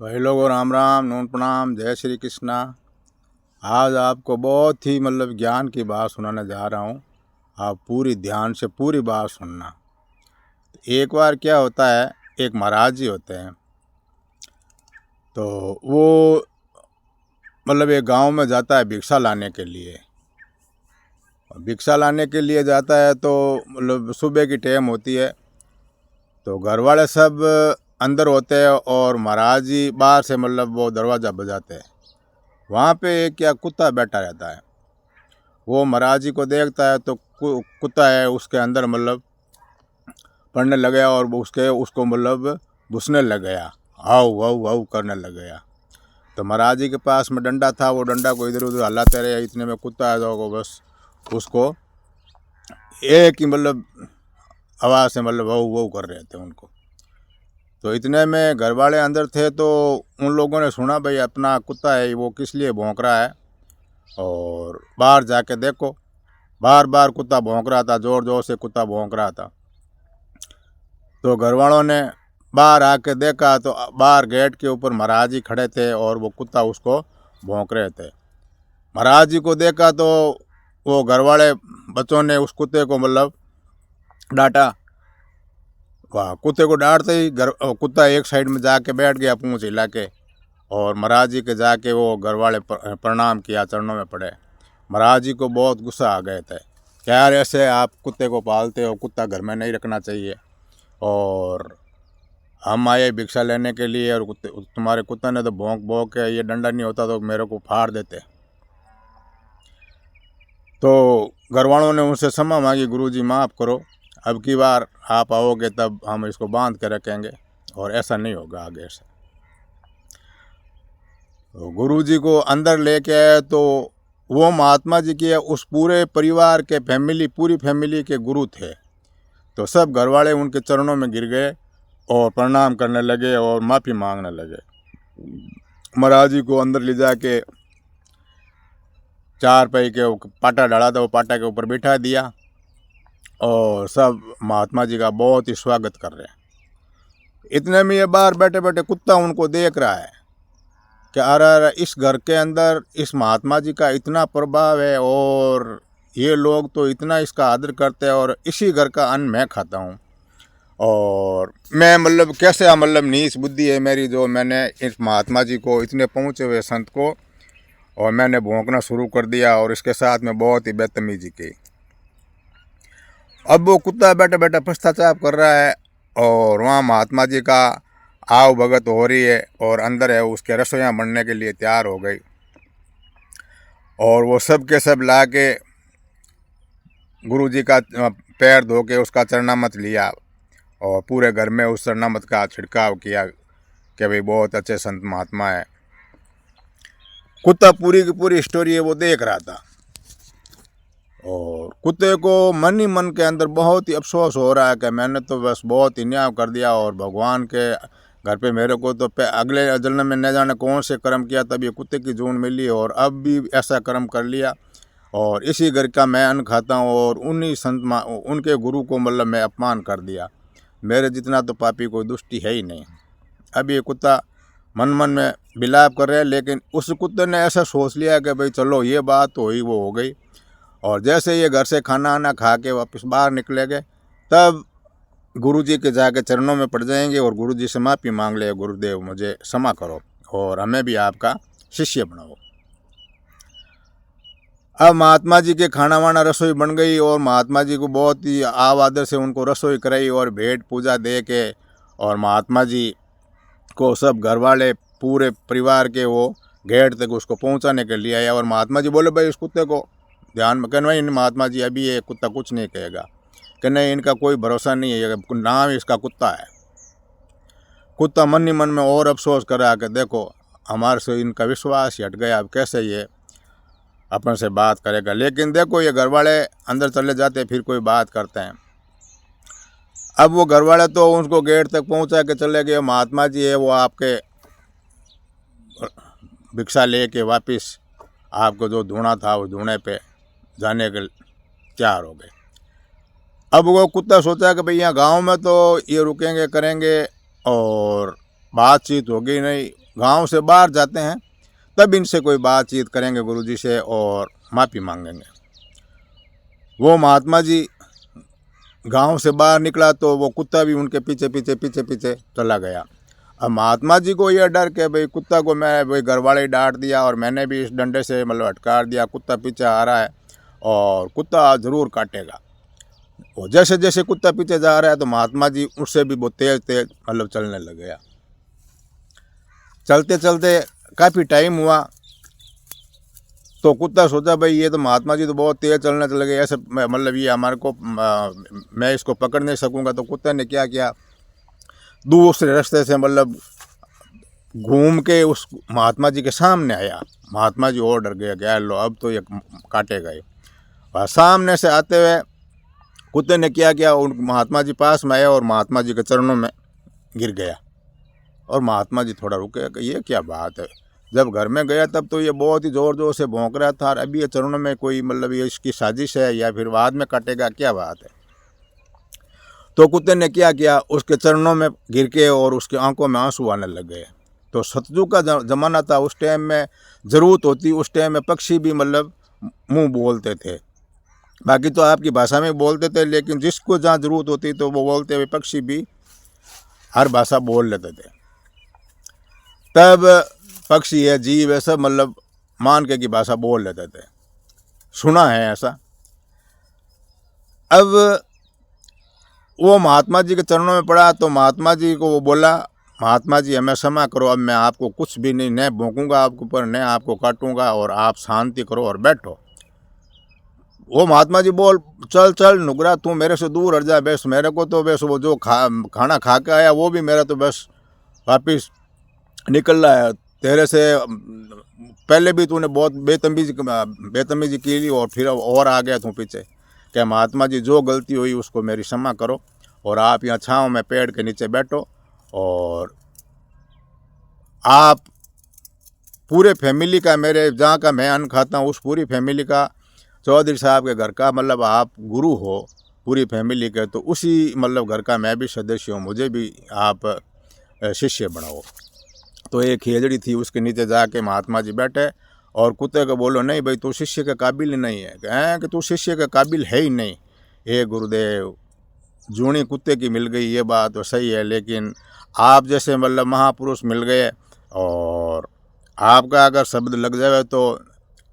भाई लोगों राम राम नून प्रणाम जय श्री कृष्णा। आज आपको बहुत ही ज्ञान की बात सुनाने जा रहा हूँ। आप पूरी ध्यान से पूरी बात सुनना। एक बार क्या होता है, एक महाराज जी होते हैं। तो वो एक गांव में जाता है भिक्षा लाने के लिए। भिक्षा लाने के लिए जाता है तो सुबह की टाइम होती है। तो घर वाले सब अंदर होते हैं और महाराज जी बाहर से वो दरवाज़ा बजाते हैं। वहाँ पे एक क्या कुत्ता बैठा रहता है। वो महाराज जी को देखता है तो कुत्ता है उसके अंदर पड़ने लग गया और उसको घुसने लग गया, हाउ हाउ हाउ करने लग गया। तो महाराज जी के पास में डंडा था, वो डंडा को इधर उधर हलाते रहे। इतने में कुत्ता है तो बस उसको एक ही आवाज़ से वाऊ वाऊ कर रहे थे उनको। तो इतने में घर वाले अंदर थे तो उन लोगों ने सुना, भाई अपना कुत्ता है वो किस लिए भौंक रहा है, और बाहर जाके देखो। बार बार कुत्ता भौंक रहा था, ज़ोर ज़ोर से कुत्ता भौंक रहा था। तो घर वालों ने बाहर आके देखा तो बाहर गेट के ऊपर महाराज जी खड़े थे और वो कुत्ता उसको भौंक रहे थे। महाराज जी को देखा तो वो घर वाले बच्चों ने उस कुत्ते को डांटा। वाह, कुत्ते को डांटते ही कुत्ता एक साइड में जाके बैठ गया पूंछ हिला के, और महाराज जी के जाके वो घर वाले प्रणाम किया, चरणों में पड़े। महाराज जी को बहुत गुस्सा आ गए थे कि यार ऐसे आप कुत्ते को पालते हो, कुत्ता घर में नहीं रखना चाहिए, और हम आए भिक्षा लेने के लिए और तुम्हारे कुत्ते ने तो भौंक भौंक के, ये डंडा नहीं होता तो मेरे को फाड़ देते। तो घर वालों ने उनसे क्षमा मांगी, गुरुजी माफ़ करो, अब की बार आप आओगे तब हम इसको बांध के रखेंगे और ऐसा नहीं होगा आगे से। तो गुरुजी को अंदर लेके आए तो वो महात्मा जी के उस पूरे परिवार के पूरी फैमिली के गुरु थे। तो सब घर वाले उनके चरणों में गिर गए और प्रणाम करने लगे और माफ़ी मांगने लगे। महाराज जी को अंदर ले जाके चार पाई के पाटा डाला था, वो पाटा के ऊपर बिठा दिया और सब महात्मा जी का बहुत ही स्वागत कर रहे हैं। इतने में ये बाहर बैठे बैठे कुत्ता उनको देख रहा है कि अरे इस घर के अंदर इस महात्मा जी का इतना प्रभाव है और ये लोग तो इतना इसका आदर करते हैं, और इसी घर का अन्न मैं खाता हूँ, और मैं कैसे नीच बुद्धि है मेरी, जो मैंने इस महात्मा जी को, इतने पहुँचे हुए संत को, और मैंने भौंकना शुरू कर दिया और इसके साथ में बहुत ही बदतमीजी की। अब वो कुत्ता बैठे बैठे पश्चाताप कर रहा है और वहाँ महात्मा जी का आव भगत हो रही है, और अंदर है उसके रसोइयाँ बनने के लिए तैयार हो गई, और वो सब के सब ला के गुरु जी का पैर धो के उसका चरणामत लिया और पूरे घर में उस चरणामत का छिड़काव किया कि भाई बहुत अच्छे संत महात्मा है। कुत्ता पूरी की पूरी स्टोरी है वो देख रहा था, और कुत्ते को मन ही मन के अंदर बहुत ही अफसोस हो रहा है कि मैंने तो बस बहुत ही न्याय कर दिया, और भगवान के घर पे मेरे को तो अगले जन्म में न जाने कौन से कर्म किया तब ये कुत्ते की जून मिली, और अब भी ऐसा कर्म कर लिया, और इसी घर का मैं अन्न खाता हूँ, और उन्हीं उनके गुरु को मैं अपमान कर दिया। मेरे जितना तो पापी कोई दुष्टि है ही नहीं। अब ये कुत्ता मन मन में विलाप कर रहा है, लेकिन उस कुत्ते ने ऐसा सोच लिया कि भाई चलो ये बात तो हुई वो हो गई। और जैसे ये घर से खाना आना खा के वापस बाहर निकलेंगे तब गुरुजी के जाके चरणों में पड़ जाएंगे और गुरुजी से माफ़ी मांग ले, गुरुदेव मुझे क्षमा करो और हमें भी आपका शिष्य बनाओ। अब महात्मा जी के खाना वाना रसोई बन गई, और महात्मा जी को बहुत ही आदर से उनको रसोई कराई और भेंट पूजा दे के, और महात्मा जी को सब घर वाले पूरे परिवार के वो गेट तक उसको पहुंचाने के लिए आया। और महात्मा जी बोले भाई इस कुत्ते को ध्यान में कहना, नहीं महात्मा जी अभी ये कुत्ता कुछ नहीं कहेगा, कि नहीं इनका कोई भरोसा नहीं है, नाम इसका कुत्ता है। कुत्ता मन ही मन में और अफसोस कर रहा कि देखो हमारे से इनका विश्वास ही हट गया, अब कैसे ये अपन से बात करेगा। लेकिन देखो ये घर वाले अंदर चले जाते फिर कोई बात करते हैं। अब वो घर वाले तो उसको गेट तक पहुंचा के चले गए। महात्मा जी है वो आपके भिक्षा ले के वापिस आपको जो ढूंढा था उस ढूंढे पे जाने के तैयार हो गए। अब वो कुत्ता सोचा कि भाई यहाँ गांव में तो ये रुकेंगे करेंगे और बातचीत होगी नहीं, गांव से बाहर जाते हैं तब इनसे कोई बातचीत करेंगे गुरुजी से और माफ़ी मांगेंगे। वो महात्मा जी गांव से बाहर निकला तो वो कुत्ता भी उनके पीछे पीछे पीछे पीछे चला गया। अब महात्मा जी को यह डर कि भाई कुत्ता को मैं भाई घर वाले ही डांट दिया और मैंने भी इस डंडे से मतलब हटकार दिया, कुत्ता पीछे आ रहा है और कुत्ता ज़रूर काटेगा। और जैसे जैसे कुत्ता पीछे जा रहा है तो महात्मा जी उससे भी बहुत तेज तेज मतलब चलने लग गया। चलते चलते काफ़ी टाइम हुआ तो कुत्ता सोचा भाई ये तो महात्मा जी तो बहुत तेज चलने चले गए, ऐसे मतलब ये हमारे को मैं इसको पकड़ नहीं सकूँगा। तो कुत्ते ने क्या किया, दूसरे रास्ते से मतलब घूम के उस महात्मा जी के सामने आया। महात्मा जी और डर गया, क्या लो अब तो ये काटेगा ही। और सामने से आते हुए कुत्ते ने क्या किया, उन महात्मा जी पास में आया और महात्मा जी के चरणों में गिर गया। और महात्मा जी थोड़ा रुके कि ये क्या बात है, जब घर में गया तब तो ये बहुत ही ज़ोर ज़ोर से भौंक रहा था और अभी ये चरणों में कोई मतलब ये इसकी साजिश है या फिर बाद में काटेगा, क्या बात है। तो कुत्ते ने क्या किया, उसके चरणों में गिर के और उसकी आंखों में आंसू आने लग गए। तो सतयुग का ज़माना था, उस टाइम में ज़रूरत होती, उस टाइम में पक्षी भी मतलब मुँह बोलते थे, बाकी तो आपकी भाषा में बोलते थे, लेकिन जिसको जहाँ ज़रूरत होती तो वो बोलते हुए पक्षी भी हर भाषा बोल लेते थे। तब पक्षी है जीव है सब मतलब मान के की भाषा बोल लेते थे, सुना है ऐसा। अब वो महात्मा जी के चरणों में पड़ा तो महात्मा जी को वो बोला, महात्मा जी हमें क्षमा करो, अब मैं आपको कुछ भी नहीं, न भौंकूंगा आपके ऊपर, न आपको काटूंगा और आप शांति करो और बैठो। वो महात्मा जी बोल, चल चल नुगरा तू मेरे से दूर हट जा, बस मेरे को तो बस वो जो खाना खा के आया वो भी मेरा तो बस वापिस निकल रहा है, तेरे से पहले भी तूने बहुत बेतमीजी की ली और फिर और आ गया तू पीछे। क्या महात्मा जी जो गलती हुई उसको मेरी क्षमा करो और आप यहाँ छाँव में पेड़ के नीचे बैठो और आप पूरे फैमिली का, मेरे जहाँ का मैं अन्न खाता हूँ उस पूरी फैमिली का, चौधरी साहब के घर का मतलब आप गुरु हो पूरी फैमिली के, तो उसी मतलब घर का मैं भी सदस्य हूँ, मुझे भी आप शिष्य बनाओ। तो एक खेजड़ी थी उसके नीचे जाके महात्मा जी बैठे और कुत्ते को बोलो, नहीं भाई तू शिष्य के काबिल नहीं है, कहें कि तू शिष्य के काबिल है ही नहीं। हे गुरुदेव, जूनी कुत्ते की मिल गई ये बात तो सही है, लेकिन आप जैसे मतलब महापुरुष मिल गए और आपका अगर शब्द लग जाए तो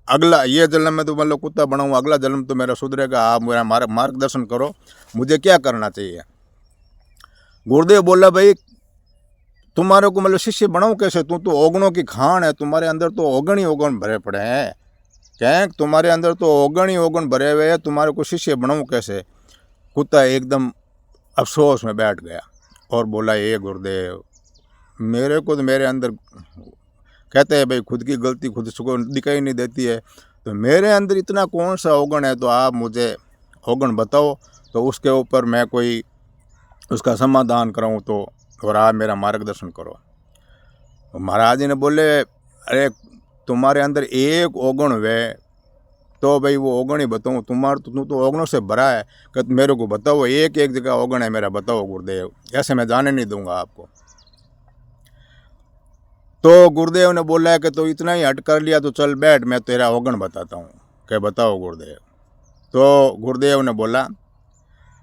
अगला ये जन्म में तो मतलब कुत्ता बनाऊँ, अगला जन्म तो मेरा सुधरेगा, आप मेरा मार्गदर्शन करो, मुझे क्या करना चाहिए। गुरुदेव बोला, भाई तुम्हारे को मतलब शिष्य बनाऊँ कैसे, तू तो ओगणों की खान है, तुम्हारे अंदर तो ओगण ही ओगण भरे पड़े हैं, क्या तुम्हारे अंदर तो ओगण ही ओगण भरे हुए हैं, तुम्हारे को शिष्य बनाऊँ कैसे। कुत्ता एकदम अफसोस में बैठ गया और बोला, ये गुरुदेव मेरे को तो मेरे अंदर कहते हैं भाई खुद की गलती खुद को दिखाई नहीं देती है, तो मेरे अंदर इतना कौन सा ओगण है, तो आप मुझे ओगण बताओ तो उसके ऊपर मैं कोई उसका समाधान कराऊँ तो, और आप मेरा मार्गदर्शन करो। तो महाराज जी ने बोले, अरे तुम्हारे अंदर एक ओगण वे तो भाई वो ओगण ही बताऊँ, तुम्हारा तू तो ओगणों से भरा है, कि मेरे को बताओ एक एक जगह ओगण है मेरा, बताओ गुरुदेव, ऐसे मैं जाने नहीं दूंगा आपको। तो गुरुदेव ने बोला है कि तो इतना ही हट कर लिया तो चल बैठ, मैं तेरा ओगण बताता हूँ, कि बताओ गुरुदेव। तो गुरुदेव ने बोला,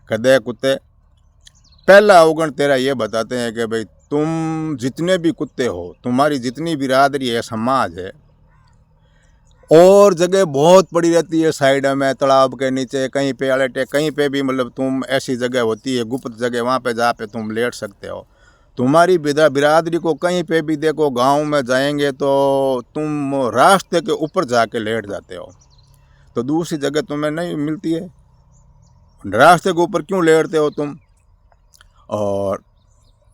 कदे कुत्ते, पहला ओगण तेरा ये बताते हैं कि भाई तुम जितने भी कुत्ते हो, तुम्हारी जितनी बिरादरी है, समाज है, और जगह बहुत पड़ी रहती है साइड में, तालाब के नीचे कहीं पे अलेटे, कहीं पे भी मतलब तुम ऐसी जगह होती है गुप्त जगह, वहाँ पे जा पे तुम लेट सकते हो। तुम्हारी बिरादरी को कहीं पे भी देखो, गांव में जाएंगे तो तुम रास्ते के ऊपर जाके लेट जाते हो, तो दूसरी जगह तुम्हें नहीं मिलती है, रास्ते के ऊपर क्यों लेटते हो तुम। और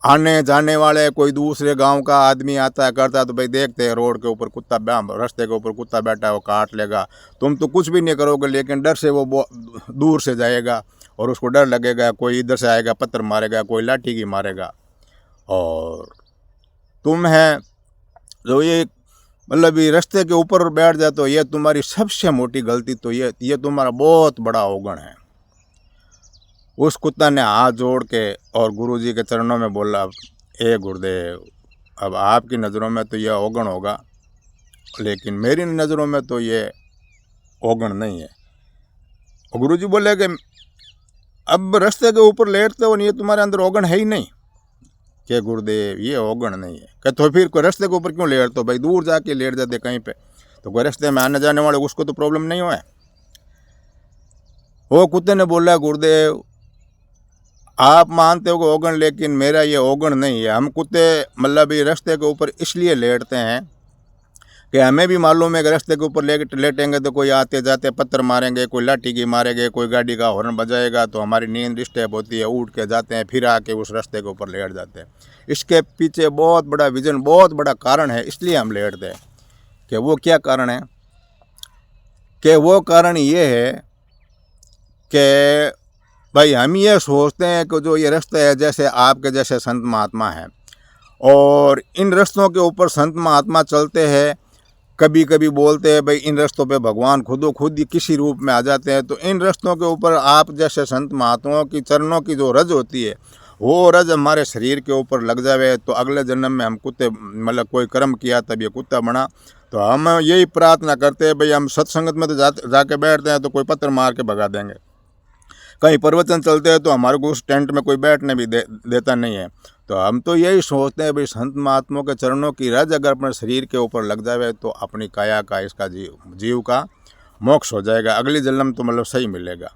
आने जाने वाले कोई दूसरे गांव का आदमी आता है करता है तो भाई देखते हैं रोड के ऊपर कुत्ता, रास्ते के ऊपर कुत्ता बैठा है वो काट लेगा, तुम तो कुछ भी नहीं करोगे, लेकिन डर से वो दूर से जाएगा और उसको डर लगेगा, कोई इधर से आएगा पत्थर मारेगा, कोई लाठी की मारेगा। और तुम है जो ये मतलब ये रास्ते के ऊपर बैठ जाते हो, ये तुम्हारी सबसे मोटी गलती, तो ये तुम्हारा बहुत बड़ा अवगुण है। उस कुत्ता ने हाथ जोड़ के और गुरुजी के चरणों में बोला, ए गुरुदेव अब आपकी नज़रों में तो यह अवगुण होगा, लेकिन मेरी नज़रों में तो ये अवगुण नहीं है। गुरुजी बोले कि अब रास्ते के ऊपर लेटते हो, ये तुम्हारे अंदर अवगुण है ही नहीं। कि गुरुदेव ये अवगुण नहीं है। कि तो फिर कोई रास्ते के ऊपर क्यों लेटते हो भाई, दूर जाके लेट जाते कहीं पे, तो कोई रास्ते में आने जाने वाले उसको तो प्रॉब्लम नहीं हुआ है। वो कुत्ते ने बोला गुरुदेव आप मानते हो कि अवगुण, लेकिन मेरा ये अवगुण नहीं है। हम कुत्ते मतलब ये रास्ते के ऊपर इसलिए लेटते हैं कि हमें भी मालूम है कि रास्ते के ऊपर लेटेंगे तो कोई आते जाते पत्थर मारेंगे, कोई लाठी की मारेंगे, कोई गाड़ी का हॉर्न बजाएगा, तो हमारी नींद डिस्टर्ब होती है, उठ के जाते हैं, फिर आके उस रास्ते के ऊपर लेट जाते हैं। इसके पीछे बहुत बड़ा विजन, बहुत बड़ा कारण है, इसलिए हम लेटते हैं। कि वो क्या कारण है? कि वो कारण ये है कि भाई हम ये सोचते हैं कि जो ये रास्ते है, जैसे आपके जैसे संत महात्मा हैं, और इन रास्तों के ऊपर संत महात्मा चलते हैं, कभी कभी बोलते हैं भाई इन रास्तों पे भगवान खुद ही किसी रूप में आ जाते हैं। तो इन रास्तों के ऊपर आप जैसे संत महात्माओं की चरणों की जो रज होती है, वो रज हमारे शरीर के ऊपर लग जावे, तो अगले जन्म में हम कुत्ते मतलब कोई कर्म किया तब ये कुत्ता बना। तो हम यही प्रार्थना करते हैं भाई हम सत्संगत में तो जाके बैठते हैं तो कोई पत्थर मार के भगा देंगे, कहीं प्रवचन चलते हैं तो हमारे को उस टेंट में कोई बैठने भी देता नहीं है। तो हम तो यही सोचते हैं भाई संत महात्माओं के चरणों की रज अगर अपने शरीर के ऊपर लग जाए तो अपनी काया का इसका जीव का मोक्ष हो जाएगा, अगली जन्म तो मतलब सही मिलेगा।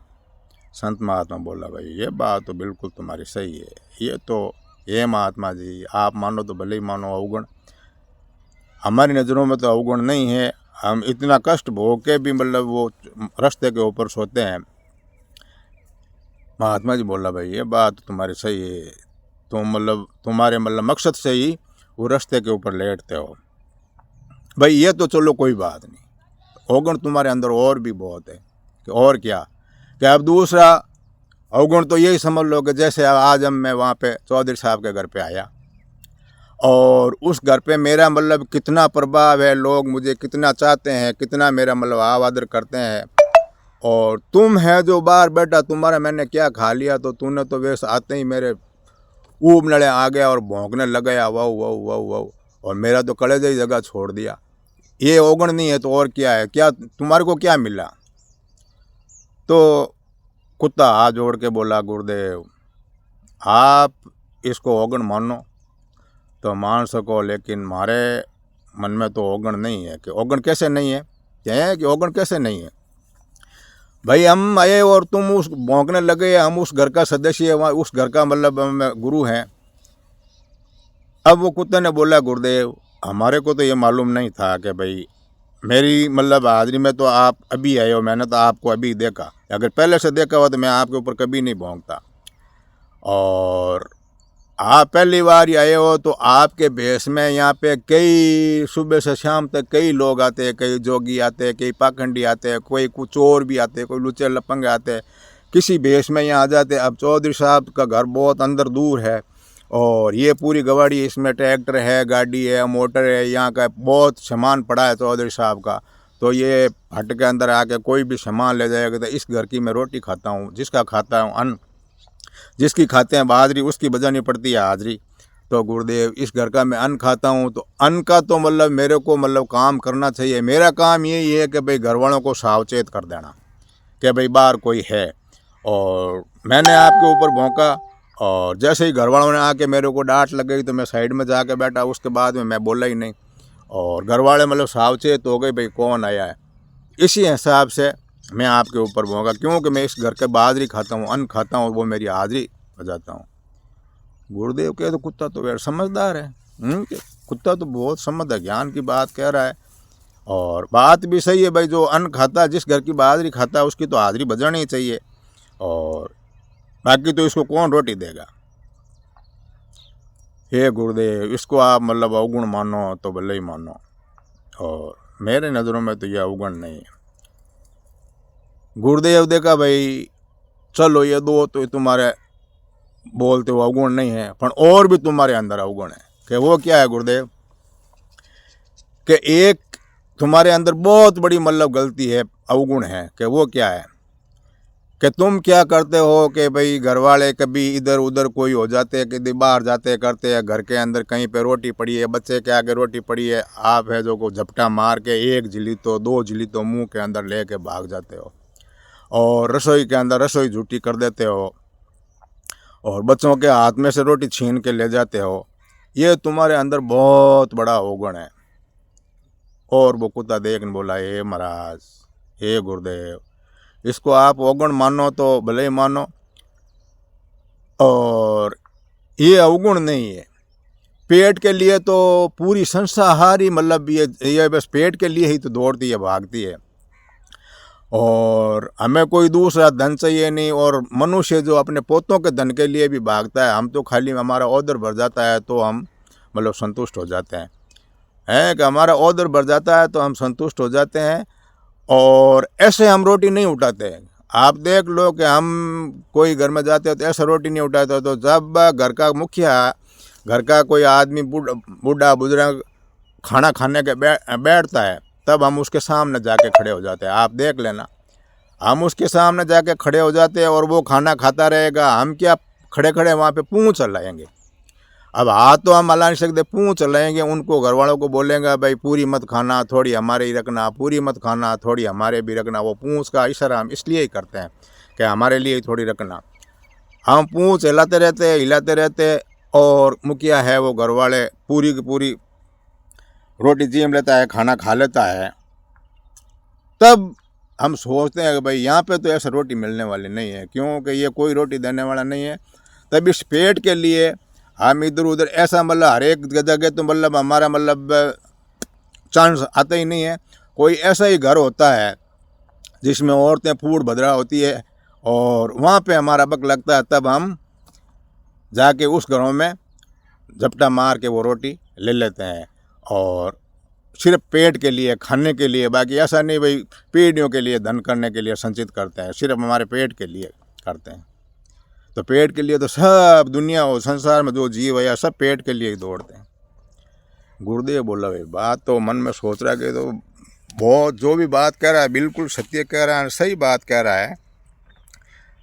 संत महात्मा बोला भाई ये बात तो बिल्कुल तुम्हारी सही है, ये तो ये महात्मा जी आप मानो तो भले ही मानो अवगुण, हमारी नज़रों में तो अवगुण नहीं है। हम इतना कष्ट भोग के भी मतलब वो रास्ते के ऊपर सोते हैं। महात्मा जी बोला भाई ये बात तुम्हारी सही है, तुम मतलब तुम्हारे मतलब मकसद से ही वो रास्ते के ऊपर लेटते हो। भाई ये तो चलो कोई बात नहीं, अवगुण तुम्हारे अंदर और भी बहुत है। कि और क्या कि अब दूसरा अवगुण तो यही समझ लो कि जैसे आज मैं वहाँ पे चौधरी साहब के घर पे आया, और उस घर पे मेरा मतलब कितना प्रभाव है, लोग मुझे कितना चाहते हैं, कितना मेरा मतलब आदर करते हैं। और तुम है जो बाहर बैठा, तुम्हारा मैंने क्या खा लिया, तो तूने तो वैसे आते ही मेरे ऊब नड़े आ गया और भौंकने लग गया, वाह वाह वाह वाह, और मेरा तो कलेजा ही जगह छोड़ दिया। ये अवगुण नहीं है तो और क्या है? क्या तुम्हारे को क्या मिला? तो कुत्ता हाथ जोड़ के बोला गुरुदेव आप इसको अवगुण मानो तो मान सको, लेकिन हमारे मन में तो अवगुण नहीं है। कि अवगुण कैसे नहीं है? क्या है कि अवगुण कैसे नहीं है? भाई हम आए और तुम उस भौंकने लगे, हम उस घर का सदस्य है, उस घर का मतलब गुरु हैं। अब वो कुत्ते ने बोला गुरुदेव हमारे को तो ये मालूम नहीं था कि भाई मेरी मतलब हाजिरी में तो आप अभी आए हो, मैंने तो आपको अभी देखा, अगर पहले से देखा हो तो मैं आपके ऊपर कभी नहीं भौंकता। और आप पहली बार ही आए हो तो आपके भेष में यहाँ पे कई सुबह से शाम तक कई लोग आते हैं, कई जोगी आते हैं, कई पाखंडी आते हैं, कोई कुछ चोर भी आते हैं, कोई लुच्चे लपंगे आते हैं, किसी भेष में यहाँ आ जाते हैं। अब चौधरी साहब का घर बहुत अंदर दूर है, और ये पूरी गवाड़ी, इसमें ट्रैक्टर है, गाड़ी है, मोटर है, यहाँ का बहुत सामान पड़ा है चौधरी साहब का। तो ये हट के अंदर आके कोई भी सामान ले जाएगा। तो इस घर की मैं रोटी खाता हूँ, जिसका खाता हूँ अन्न, जिसकी खाते हैं बाजरी उसकी बजानी पड़ती है हाजरी। तो गुरुदेव इस घर का मैं अन्न खाता हूँ, तो अन्न का तो मतलब मेरे को मतलब काम करना चाहिए। मेरा काम यही है कि भाई घर वालों को सावचेत कर देना कि भाई बाहर कोई है। और मैंने आपके ऊपर भौंका, और जैसे ही घर वालों ने आके मेरे को डांट लग गई तो मैं साइड में जाके बैठा, उसके बाद में मैं बोला ही नहीं। और घर वाले मतलब सावचेत हो गए भाई कौन आया है। इसी हिसाब से मैं आपके ऊपर भौंका, क्योंकि मैं इस घर के बाजरी खाता हूँ, अन्न खाता हूँ, वो मेरी हाजिरी बजाता हूँ। गुरुदेव कहे तो कुत्ता तो यार समझदार है, कि कुत्ता तो बहुत समझदार ज्ञान की बात कह रहा है। और बात भी सही है भाई, जो अन्न खाता है, जिस घर की बाजरी खाता है उसकी तो हाजिरी बजानी ही चाहिए, और बाकी तो इसको कौन रोटी देगा। हे गुरुदेव इसको आप मतलब अवगुण मानो तो भले ही मानो, और मेरे नज़रों में तो यह अवगुण नहीं है। गुरुदेव देखा भाई चलो ये दो तो तुम्हारे बोलते हो अवगुण नहीं है, पर और भी तुम्हारे अंदर अवगुण है। कि वो क्या है गुरुदेव? कि एक तुम्हारे अंदर बहुत बड़ी मतलब गलती है, अवगुण है। कि वो क्या है? कि तुम क्या करते हो कि भाई घर वाले कभी इधर उधर कोई हो जाते हैं, कभी बाहर जाते करते हैं, घर के अंदर कहीं पे रोटी पड़ी है, बच्चे के आगे रोटी पड़ी है, आप है जो को झपटा मार के एक झिली तो दो झिली तो मुंह के अंदर लेके भाग जाते हो और रसोई के अंदर रसोई झूठी कर देते हो और बच्चों के हाथ में से रोटी छीन के ले जाते हो। ये तुम्हारे अंदर बहुत बड़ा अवगुण है। और वो कुत्ता देखने बोला, हे महाराज, हे गुरुदेव, इसको आप अवगुण मानो तो भले ही मानो, और ये अवगुण नहीं है। पेट के लिए तो पूरी संसाहारी, मतलब ये बस पेट के लिए ही तो दौड़ती है, भागती है, और हमें कोई दूसरा धन चाहिए नहीं। और मनुष्य जो अपने पोतों के धन के लिए भी भागता है, हम तो खाली हमारा ऑर्डर भर जाता है तो हम मतलब संतुष्ट हो जाते हैं कि हमारा ऑर्डर भर जाता है तो हम संतुष्ट हो जाते हैं। और ऐसे हम रोटी नहीं उठाते। आप देख लो कि हम कोई घर में जाते हो तो ऐसा रोटी नहीं उठाते। तो जब घर का मुखिया, घर का कोई आदमी बूढ़ा बुजुर्ग खाना खाने के बैठता है, तब हम उसके सामने जाके खड़े हो जाते हैं। आप देख लेना, हम उसके सामने जाके खड़े हो जाते हैं और वो खाना खाता रहेगा, हम क्या खड़े खड़े वहाँ पे पूँछ चलाएंगे। अब हाथ तो हम हला नहीं सकते, पूँछ चलाएंगे। उनको घर वालों को बोलेंगे भाई पूरी मत खाना, थोड़ी हमारे ही रखना, पूरी मत खाना, थोड़ी हमारे भी रखना। वो पूँछ का इशारा हम इसलिए ही करते हैं कि हमारे लिए ही थोड़ी रखना। हम पूँछ हिलाते रहते और मुखिया है वो घर वाले पूरी की पूरी रोटी जीम लेता है, खाना खा लेता है। तब हम सोचते हैं कि भाई यहाँ पे तो ऐसा रोटी मिलने वाली नहीं है, क्योंकि ये कोई रोटी देने वाला नहीं है। तब इस पेट के लिए हम इधर उधर ऐसा मतलब हर एक जगह तो मतलब हमारा मतलब चांस आता ही नहीं है। कोई ऐसा ही घर होता है जिसमें औरतें फूड भद्रा होती है और वहाँ पे हमारा बक लगता है, तब हम जाके उस घरों में झपटा मार के वो रोटी ले लेते हैं। और सिर्फ पेट के लिए, खाने के लिए, बाकी ऐसा नहीं भाई पीढ़ियों के लिए धन करने के लिए संचित करते हैं, सिर्फ हमारे पेट के लिए करते हैं। तो पेट के लिए तो सब दुनिया हो, संसार में जो जीव है सब पेट के लिए ही दौड़ते हैं। गुरुदेव बोला, भाई बात तो मन में सोच रहा है कि तो बहुत जो भी बात कह रहा है बिल्कुल सत्य कह रहा है, सही बात कह रहा है,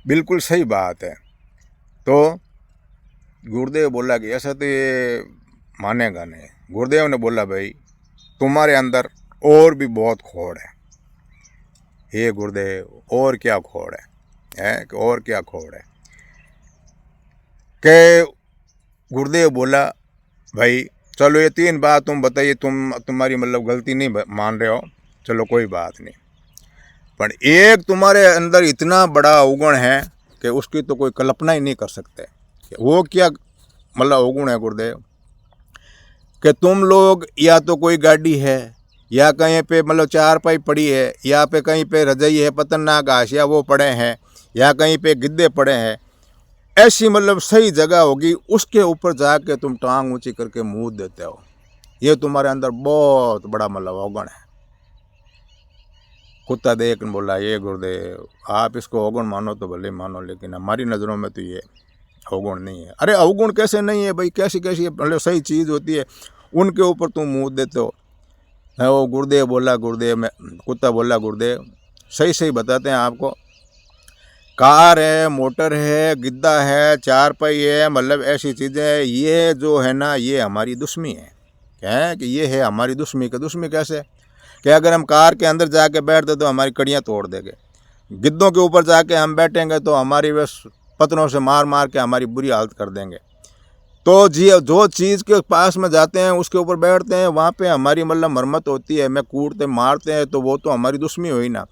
बिल्कुल सही बात है। तो गुरुदेव बोला कि ऐसा तो ये मानेगा नहीं। गुरुदेव ने बोला, भाई तुम्हारे अंदर और भी बहुत खोड़ है। हे गुरुदेव, और क्या खोड़ है कि और क्या खोड़ है? कि गुरुदेव बोला, भाई चलो ये 3 बात तुम बताइए, तुम्हारी मतलब गलती नहीं मान रहे हो, चलो कोई बात नहीं, पर एक तुम्हारे अंदर इतना बड़ा अवगुण है कि उसकी तो कोई कल्पना ही नहीं कर सकते। वो क्या मतलब अवगुण है गुरुदेव? कि तुम लोग या तो कोई गाड़ी है, या कहीं पे मतलब चारपाई पड़ी है, या पे कहीं पे रजाई है, पतंगनाक घासिया वो पड़े हैं, या कहीं पे गिद्दे पड़े हैं, ऐसी मतलब सही जगह होगी, उसके ऊपर जाके तुम टांग ऊंची करके मुँह देते हो। ये तुम्हारे अंदर बहुत बड़ा मतलब अवगुण है। कुत्ता देख बोला, ये गुरुदेव आप इसको अवगुण मानो तो भले मानो, लेकिन हमारी नज़रों में तो ये अवगुण नहीं है। अरे अवगुण कैसे नहीं है भाई? कैसी कैसी मतलब सही चीज़ होती है, उनके ऊपर तुम मुँह देते हो। वो गुरुदेव बोला, गुरुदेव में कुत्ता बोला, गुरुदेव सही सही बताते हैं आपको, कार है, मोटर है, गिद्दा है, चारपाई है, मतलब ऐसी चीज़ें, ये जो है ना ये हमारी दुश्मनी है। क्या है कि ये है हमारी दुश्मनी। का दुश्मनी कैसे? कि अगर हम कार के अंदर जाके बैठते तो हमारी कड़ियाँ तोड़ देंगे, गिद्धों के ऊपर जाके हम बैठेंगे तो हमारी बस पत्थरों से मार मार के हमारी बुरी हालत कर देंगे। तो जी जो चीज़ के पास में जाते हैं उसके ऊपर बैठते हैं, वहाँ पे हमारी मतलब मरम्मत होती है, हमें कूटते मारते हैं, तो वो तो हमारी दुश्मनी हुई ना।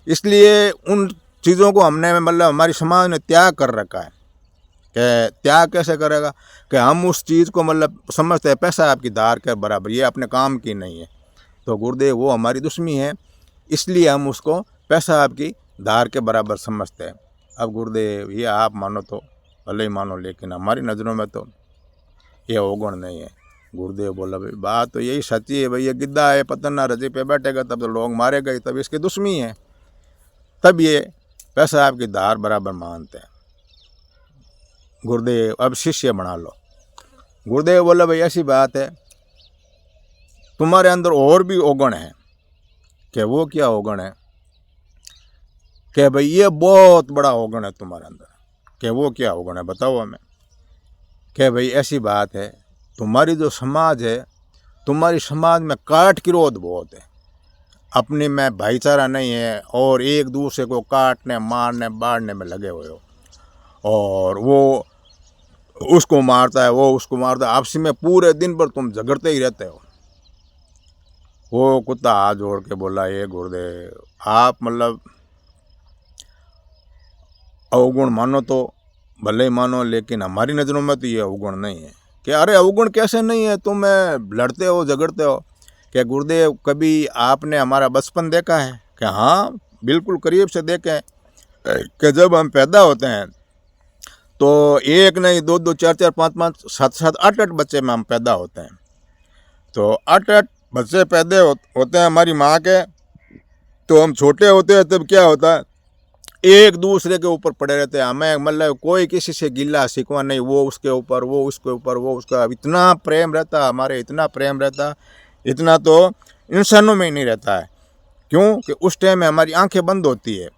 इसलिए उन चीज़ों को हमने मतलब हमारी समाज ने त्याग कर रखा है। कि त्याग कैसे करेगा? कि हम उस चीज़ को मतलब समझते हैं पैसा आपकी धार के बराबर, ये अपने काम की नहीं है। तो गुरुदेव वो हमारी दुश्मनी है, इसलिए हम उसको पैसा आपकी धार के बराबर समझते हैं। अब गुरुदेव ये आप मानो तो भले ही मानो, लेकिन हमारी नज़रों में तो ये अवगुण नहीं है। गुरुदेव बोला, भाई बात तो यही सच्ची है भाई, ये गिद्दा है, पतन्ना रजे पे बैठेगा तब तो लोग मारेगा ही, तब इसकी दुश्मनी है, तब ये पैसा आपकी धार बराबर मानते हैं। गुरुदेव अब शिष्य बना लो। गुरुदेव बोला, भाई ऐसी बात है, तुम्हारे अंदर और भी अवगुण है। कि वो क्या अवगुण है? कि भाई ये बहुत बड़ा अवगुण है तुम्हारे अंदर। कि वो क्या अवगुण है बताओ हमें। कि भाई ऐसी बात है, तुम्हारी जो समाज है, तुम्हारी समाज में काट क्रोध बहुत है, अपने में भाईचारा नहीं है और एक दूसरे को काटने मारने बाढ़ने में लगे हुए हो। और वो उसको मारता है, वो उसको मारता है, आपसी में पूरे दिन भर तुम झगड़ते ही रहते हो। वो कुत्ता हाथ जोड़ के बोला, ये गुरुदेव आप मतलब अवगुण मानो तो भले ही मानो, लेकिन हमारी नज़रों में तो ये अवगुण नहीं है। कि अरे अवगुण कैसे नहीं है, तुम लड़ते हो झगड़ते हो। कि गुरुदेव कभी आपने हमारा बचपन देखा है? कि हाँ बिल्कुल करीब से देखें। कि जब हम पैदा होते हैं तो एक नहीं दो दो चार चार पाँच पाँच सात सात आठ आठ बच्चे में हम पैदा होते हैं। तो आठ आठ बच्चे पैदा होते हैं हमारी माँ के। तो हम छोटे होते हैं तब क्या होता है, एक दूसरे के ऊपर पड़े रहते हैं। हमें मतलब कोई किसी से गिला शिकवा नहीं, वो उसके ऊपर, वो उसके ऊपर, वो उसका, इतना प्रेम रहता हमारे, इतना प्रेम रहता, इतना तो इंसानों में ही नहीं रहता है। क्यों? कि उस टाइम में हमारी आंखें बंद होती है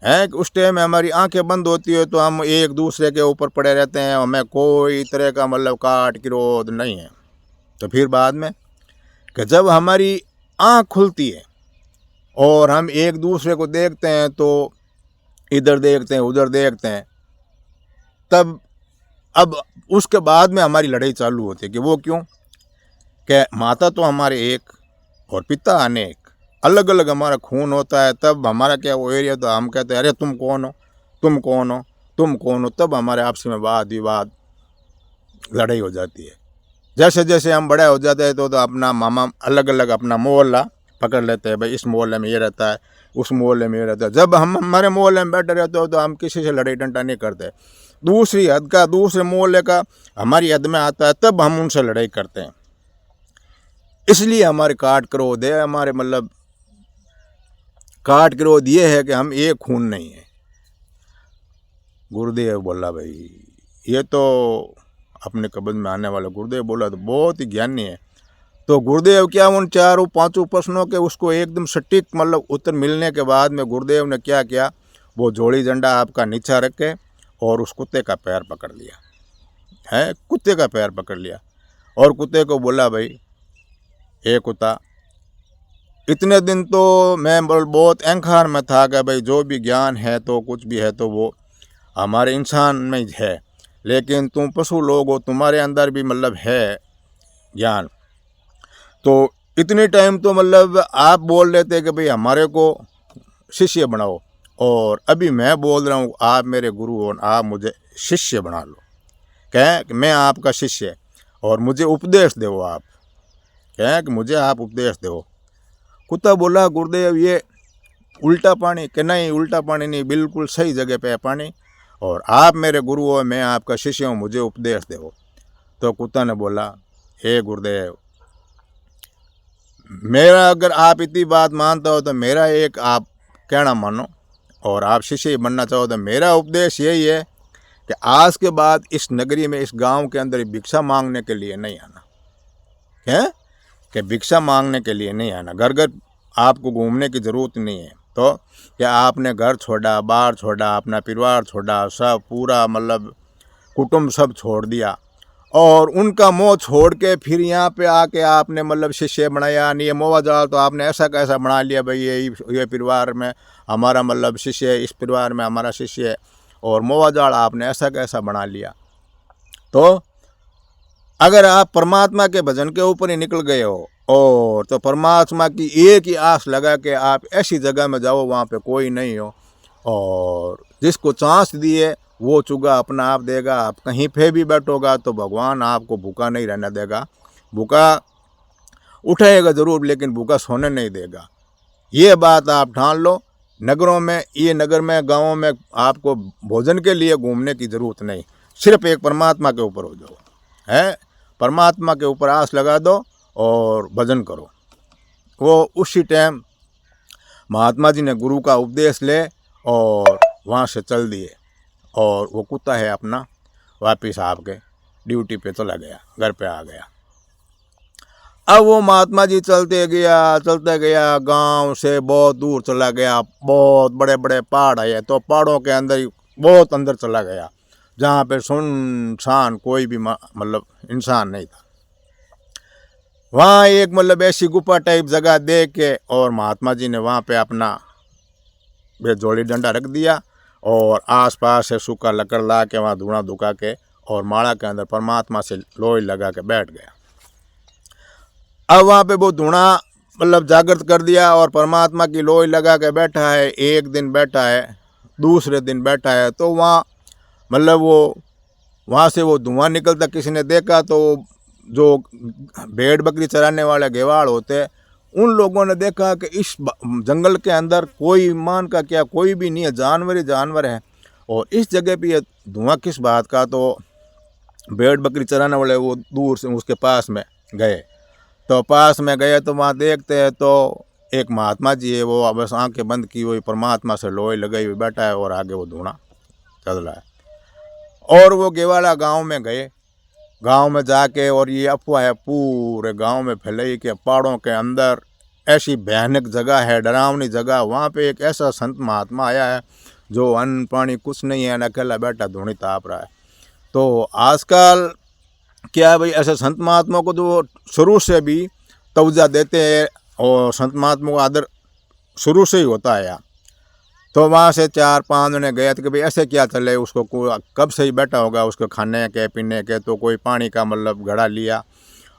कि उस टाइम में हमारी आंखें बंद होती है तो हम एक दूसरे के ऊपर पड़े रहते हैं, हमें कोई तरह का मतलब काट क्रोध नहीं है। तो फिर बाद में कि जब हमारी आँख खुलती है और हम एक दूसरे को देखते हैं, तो इधर देखते हैं उधर देखते हैं, तब अब उसके बाद में हमारी लड़ाई चालू होती है। कि वो क्यों? कि माता तो हमारे एक और पिता अनेक, अलग अलग हमारा खून होता है। तब हमारा क्या वो एरिया, तो हम कहते हैं अरे तुम कौन हो, तुम कौन हो, तुम कौन हो। तब हमारे आपस में वाद विवाद लड़ाई हो जाती है। जैसे जैसे हम बड़े हो जाते हैं तो अपना मामा अलग अलग अपना मोहल्ला पकड़ लेते हैं, भाई इस मोहल्ले में ये रहता है, उस मोहल्ले में ये रहता है। जब हम हमारे मोहल्ले में बैठे रहते हो तो हम किसी से लड़ाई डंडा नहीं करते। दूसरी हद का, दूसरे मोहल्ले का हमारी हद में आता है, तब हम उनसे लड़ाई करते हैं। इसलिए हमारे काट क्रोध है, हमारे मतलब काट क्रोध ये है कि हम एक खून नहीं है। गुरुदेव बोला भाई ये तो अपने कब्ज में आने वाला गुरुदेव बोला तो बहुत ही ज्ञानी है। तो गुरुदेव क्या उन चारों पांचों प्रश्नों के उसको एकदम सटीक मतलब उत्तर मिलने के बाद में गुरुदेव ने क्या किया, वो जोड़ी झंडा आपका नीचा रख के और उस कुत्ते का पैर पकड़ लिया है, कुत्ते का पैर पकड़ लिया और कुत्ते को बोला, भाई ए कुत्ता, इतने दिन तो मैं बहुत अहंकार में था कि भाई जो भी ज्ञान है तो कुछ भी है तो वो हमारे इंसान में ही है, लेकिन तुम पशु लोग हो, तुम्हारे अंदर भी मतलब है ज्ञान। तो इतने टाइम तो मतलब आप बोल रहे थे कि भाई हमारे को शिष्य बनाओ, और अभी मैं बोल रहा हूँ आप मेरे गुरु हो, आप मुझे शिष्य बना लो। कहें कि मैं आपका शिष्य और मुझे उपदेश दो आप। कहें कि मुझे आप उपदेश दो। कुत्ता बोला, गुरुदेव ये उल्टा पानी। कि नहीं उल्टा पानी नहीं, बिल्कुल सही जगह पे है पानी, और आप मेरे गुरु हो, मैं आपका शिष्य हूँ, मुझे उपदेश दो। तो कुत्ता ने बोला, हे गुरुदेव, मेरा अगर आप इतनी बात मानते हो तो मेरा एक आप कहना मानो, और आप शिष्य बनना चाहो तो मेरा उपदेश यही है कि आज के बाद इस नगरी में, इस गांव के अंदर भिक्षा मांगने के लिए नहीं आना है। कि भिक्षा मांगने के लिए नहीं आना, घर घर आपको घूमने की ज़रूरत नहीं है। तो क्या आपने घर छोड़ा, बाहर छोड़ा, अपना परिवार छोड़ा, सब पूरा मतलब कुटुंब सब छोड़ दिया, और उनका मोह छोड़ के फिर यहाँ पे आके आपने मतलब शिष्य बनाया। नहीं ये मोह जाल तो आपने ऐसा कैसा बना लिया, भाई ये परिवार में हमारा मतलब शिष्य है, इस परिवार में हमारा शिष्य है, और मोह जाल आपने ऐसा कैसा बना लिया। तो अगर आप परमात्मा के भजन के ऊपर ही निकल गए हो, और तो परमात्मा की एक ही आस लगा के आप ऐसी जगह में जाओ वहाँ पे कोई नहीं हो, और जिसको चांस दिए वो चुगा अपना आप देगा। आप कहीं पे भी बैठोगा तो भगवान आपको भूखा नहीं रहने देगा, भूखा उठाएगा ज़रूर लेकिन भूखा सोने नहीं देगा। ये बात आप ठान लो। नगरों में, ये नगर में, गाँवों में आपको भोजन के लिए घूमने की ज़रूरत नहीं, सिर्फ एक परमात्मा के ऊपर हो जाओ है, परमात्मा के ऊपर आस लगा दो और भजन करो। वो उसी टाइम महात्मा जी ने गुरु का उपदेश ले और वहाँ से चल दिए, और वो कुत्ता है अपना वापिस आपके ड्यूटी पे चला गया, घर पे आ गया। अब वो महात्मा जी चलते गया, गांव से बहुत दूर चला गया, बहुत बड़े बड़े पहाड़ आए, तो पहाड़ों के अंदर बहुत अंदर चला गया, जहाँ पे सुनसान कोई भी मतलब इंसान नहीं था। वहाँ एक मतलब ऐसी गुफा टाइप जगह देख के और महात्मा जी ने वहाँ पे अपना जोड़ी डंडा रख दिया और आसपास से सूखा लकड़ ला के वहाँ धुआं धुका के और माला के अंदर परमात्मा से लोई लगा के बैठ गया। अब वहाँ पे वो धुआं मतलब जागृत कर दिया और परमात्मा की लोई लगा के बैठा है। एक दिन बैठा है, दूसरे दिन बैठा है, तो वहाँ मतलब वो वहाँ से वो धुआं निकलता किसी ने देखा, तो जो भेड़ बकरी चराने वाले घेवाड़ होते, उन लोगों ने देखा कि इस जंगल के अंदर कोई ईमान का क्या, कोई भी नहीं है, जानवर ही जानवर है, और इस जगह पे ये धुआं किस बात का। तो भेड़ बकरी चराने वाले वो दूर से उसके पास में गए, तो पास में गए तो वहाँ देखते हैं तो एक महात्मा जी है, वो बस आंखें बंद की हुई परमात्मा से लोई लगाई हुई बैठा है और आगे वो धुआं चल रहा है। और वो गेवाड़ा गांव में गए, गांव में जाके और ये अफवाह है पूरे गांव में फैलाई कि पहाड़ों के अंदर ऐसी भयानक जगह है, डरावनी जगह, वहाँ पे एक ऐसा संत महात्मा आया है जो अन्न पानी कुछ नहीं है, अकेला बैठा धूणी ताप रहा है। तो आजकल क्या है भाई, ऐसे संत महात्मा को तो शुरू से भी तवज्जो देते हैं और संत महात्मा का आदर शुरू से ही होता है। तो वहाँ से 4-5 जने गए थे कि भाई ऐसे क्या चले, उसको कब से ही बैठा होगा, उसको खाने के पीने के, तो कोई पानी का मतलब घड़ा लिया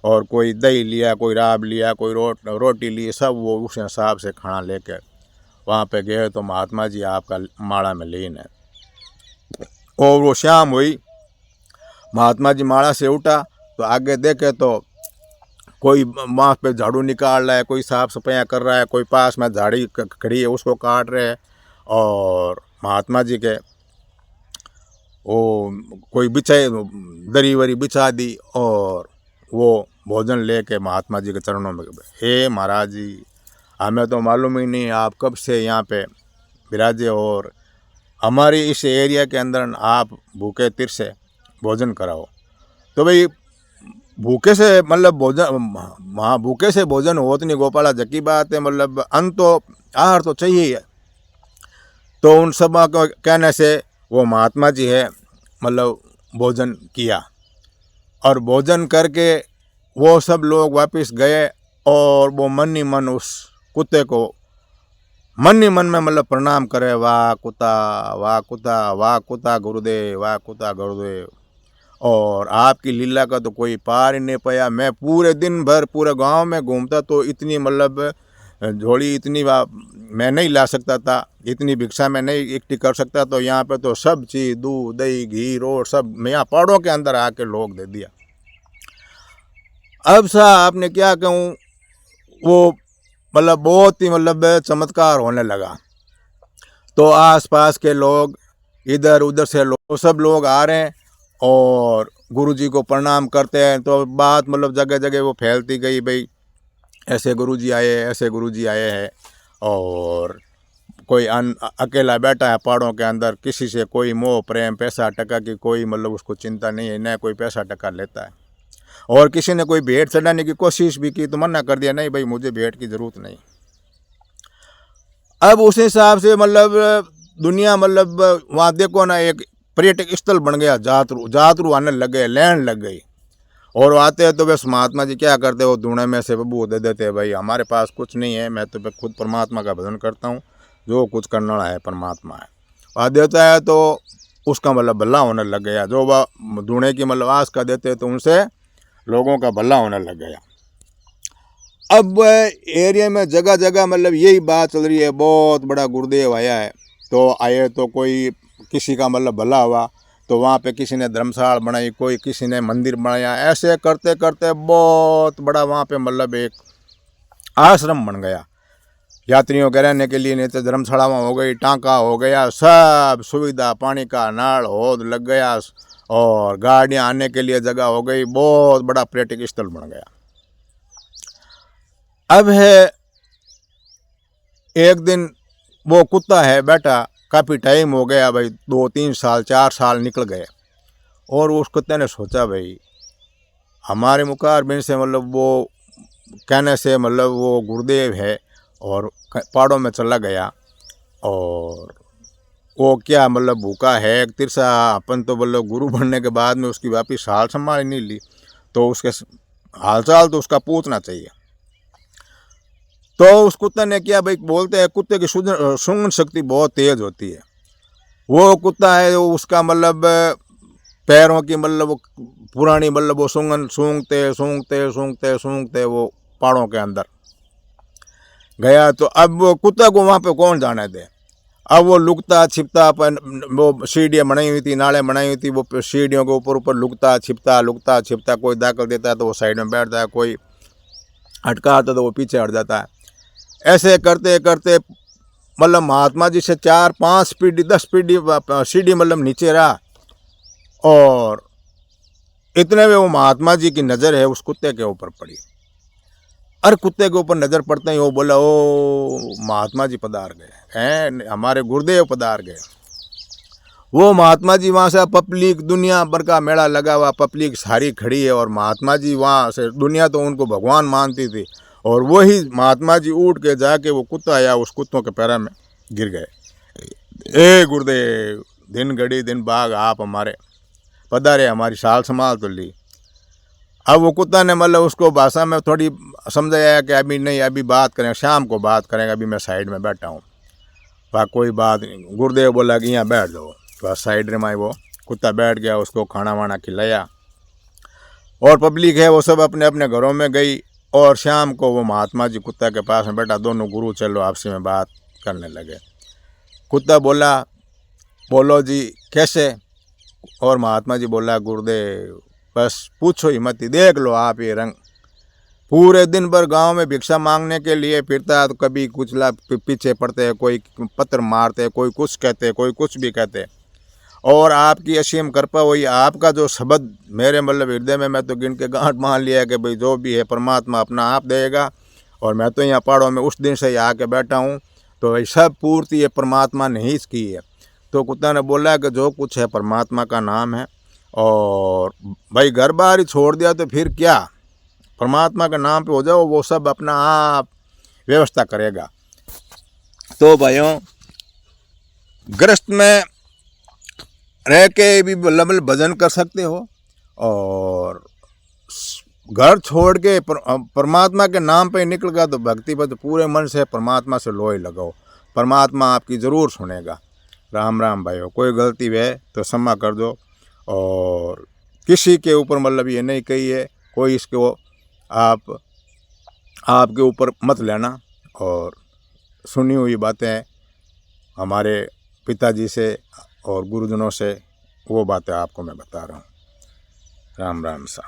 और कोई दही लिया, कोई राब लिया, कोई रोटी ली, सब वो उस हिसाब से खाना लेकर वहाँ पे गए। तो महात्मा जी आपका माला में लीन है। और वो शाम हुई, महात्मा जी माला से उठा तो आगे देखे तो कोई वहाँ पे झाड़ू निकाल रहा है, कोई साफ सफाइयाँ कर रहा है, कोई पास में झाड़ी खड़ी है उसको काट रहे हैं, और महात्मा जी के वो कोई बिछाई दरी वरी बिछा दी और वो भोजन लेके महात्मा जी के चरणों में, हे महाराज जी, हमें तो मालूम ही नहीं आप कब से यहाँ पे विराजे और हमारी इस एरिया के अंदर आप भूखे तिरसे भोजन कराओ। तो भाई भूखे से मतलब भोजन, हाँ भूखे से भोजन होत नहीं गोपाला, जकी बात है, मतलब अन्न तो आहार तो चाहिए है। तो उन सब को कहने से वो महात्मा जी है मतलब भोजन किया, और भोजन करके वो सब लोग वापस गए और वो मन ही मन उस कुत्ते को मन ही मन में मतलब प्रणाम करे, वाह कुत्ता, वाह कुत्ता, वाह कुत्ता गुरुदेव, वाह कुत्ता गुरुदेव। और आपकी लीला का तो कोई पार ही नहीं पाया। मैं पूरे दिन भर पूरे गांव में घूमता तो इतनी मतलब झोली इतनी मैं नहीं ला सकता था, इतनी भिक्षा मैं नहीं इकट्ठी कर सकता। तो यहाँ पे तो सब चीज़ दूध दही घी रोट सब मैं यहाँ पहाड़ों के अंदर आके लोग दे दिया। अब सा आपने क्या कहूँ, वो मतलब बहुत ही मतलब चमत्कार होने लगा। तो आसपास के लोग इधर उधर से लोग सब लोग आ रहे हैं और गुरुजी को प्रणाम करते हैं। तो बात मतलब जगह जगह वो फैलती गई, भाई ऐसे गुरुजी आए, ऐसे गुरुजी आए हैं। और कोई अकेला बैठा है पहाड़ों के अंदर, किसी से कोई मोह प्रेम पैसा टका की कोई मतलब उसको चिंता नहीं है, न कोई पैसा टका लेता है। और किसी ने कोई भेंट चढ़ाने की कोशिश भी की तो मना कर दिया, नहीं भाई मुझे भेंट की ज़रूरत नहीं। अब उस हिसाब से मतलब दुनिया मतलब वहाँ देखो ना, एक पर्यटक स्थल बन गया, जातरू आने लग गए, लैंड लग गई। और आते हैं तो बस महात्मा जी क्या करते, वो धुएं में से बबू दे देते हैं, भाई हमारे पास कुछ नहीं है, मैं तो खुद परमात्मा का भजन करता हूँ, जो कुछ करना है परमात्मा है। वह देता है तो उसका मतलब भला होने लग गया। जो वह धुएं की मतलब आस का देते हैं तो उनसे लोगों का भला होने लग गया। अब एरिया में जगह जगह मतलब यही बात चल रही है, बहुत बड़ा गुरुदेव आया है। तो आए तो कोई किसी का मतलब भला हुआ, तो वहाँ पे किसी ने धर्मशाला बनाई, कोई किसी ने मंदिर बनाया, ऐसे करते करते बहुत बड़ा वहाँ पे मतलब एक आश्रम बन गया यात्रियों के रहने के लिए। नहीं तो धर्मशाला हो गई, टांका हो गया, सब सुविधा, पानी का नल होद लग गया और गाड़ियाँ आने के लिए जगह हो गई, बहुत बड़ा पर्यटक स्थल बन गया। अब है एक दिन वो कुत्ता है बैठा, काफ़ी टाइम हो गया भाई, 2-3 साल 4 साल निकल गए। और उस कुत्ते ने सोचा भाई हमारे मुखारबिन से मतलब वो कहने से मतलब वो गुरुदेव है और पहाड़ों में चला गया। और वो क्या मतलब भूखा है तिरसा, अपन तो मतलब गुरु बनने के बाद में उसकी वापिस हाल संभाल नहीं ली, तो उसके हालचाल तो उसका पूछना चाहिए। तो उस कुत्ते ने क्या, भाई बोलते हैं कुत्ते की सूंघन शक्ति बहुत तेज होती है। वो कुत्ता है उसका मतलब पैरों की मतलब वो पुरानी मतलब वो सूंघते सूंघते सूंघते सूंघते वो पहाड़ों के अंदर गया। तो अब वो कुत्ता को वहाँ पे कौन जाने दे। अब वो लुकता छिपता, अपन वो सीढ़ियाँ बनाई हुई थी, नाले बनाई हुई थी, वो सीढ़ियों के ऊपर ऊपर लुकता छिपता, कोई दाखल देता है तो वो साइड में बैठता है, कोई हटका आता तो वो पीछे हट जाता है। ऐसे करते करते मतलब महात्मा जी से 4-5 पीढ़ी 10 पीढ़ी सीढ़ी मतलब नीचे रहा। और इतने में वो महात्मा जी की नज़र है उस कुत्ते के ऊपर पड़ी। और कुत्ते के ऊपर नज़र पड़ते ही वो बोला, ओ महात्मा जी पधार गए हैं, हमारे गुरुदेव पधार गए। वो महात्मा जी वहाँ से, पब्लिक दुनिया भर का मेला लगा हुआ, पब्लिक सारी खड़ी है और महात्मा जी वहाँ से, दुनिया तो उनको भगवान मानती थी, और वही महात्मा जी उठ के जाके वो कुत्ता आया उस कुत्तों के पैरों में गिर गए। ए गुरुदेव, दिन घड़ी दिन बाग आप हमारे पधारे, हमारी साल संभाल तो ली। अब वो कुत्ता ने मतलब उसको भाषा में थोड़ी समझाया कि अभी नहीं, अभी बात करें, शाम को बात करेंगे, अभी मैं साइड में बैठा हूँ, वहाँ कोई बात नहीं। गुरुदेव बोला कि यहाँ बैठ जाओ, बस साइड में वो कुत्ता बैठ गया, उसको खाना वाना खिलाया। और पब्लिक है वो सब अपने अपने घरों में गई। और शाम को वो महात्मा जी कुत्ता के पास में बैठा, दोनों गुरु चलो आपसी में बात करने लगे। कुत्ता बोला, बोलो जी कैसे। और महात्मा जी बोला, गुरुदेव बस पूछो ही मत, देख लो आप ये रंग, पूरे दिन भर गांव में भिक्षा मांगने के लिए फिरता है, तो कभी कुछ पीछे पड़ते हैं, कोई पत्थर मारते, कोई कुछ कहते, कोई कुछ भी कहते। और आपकी असीम कृपा हुई, आपका जो शब्द मेरे मतलब हृदय में, मैं तो गिन के गांठ मान लिया कि भाई जो भी है परमात्मा अपना आप देगा। और मैं तो यहाँ पहाड़ों में उस दिन से ही आके बैठा हूँ, तो भाई सब पूर्ति ये परमात्मा ने ही की है। तो कुत्ता ने बोला कि जो कुछ है परमात्मा का नाम है, और भाई घर बार ही छोड़ दिया तो फिर क्या, परमात्मा के नाम पे हो जाओ, वो सब अपना आप व्यवस्था करेगा। तो भाइयों, ग्रस्त में रह के भी मतलब भजन कर सकते हो, और घर छोड़ के परमात्मा के नाम पे निकल गया तो भक्ति पर पूरे मन से परमात्मा से लोई लगाओ, परमात्मा आपकी ज़रूर सुनेगा। राम राम भाइयों, कोई गलती है तो क्षमा कर दो। और किसी के ऊपर मतलब ये नहीं कही है, कोई इसको आपके ऊपर मत लेना। और सुनी हुई बातें हमारे पिताजी से और गुरुजनों से, वो बातें आपको मैं बता रहा हूँ। राम राम सा।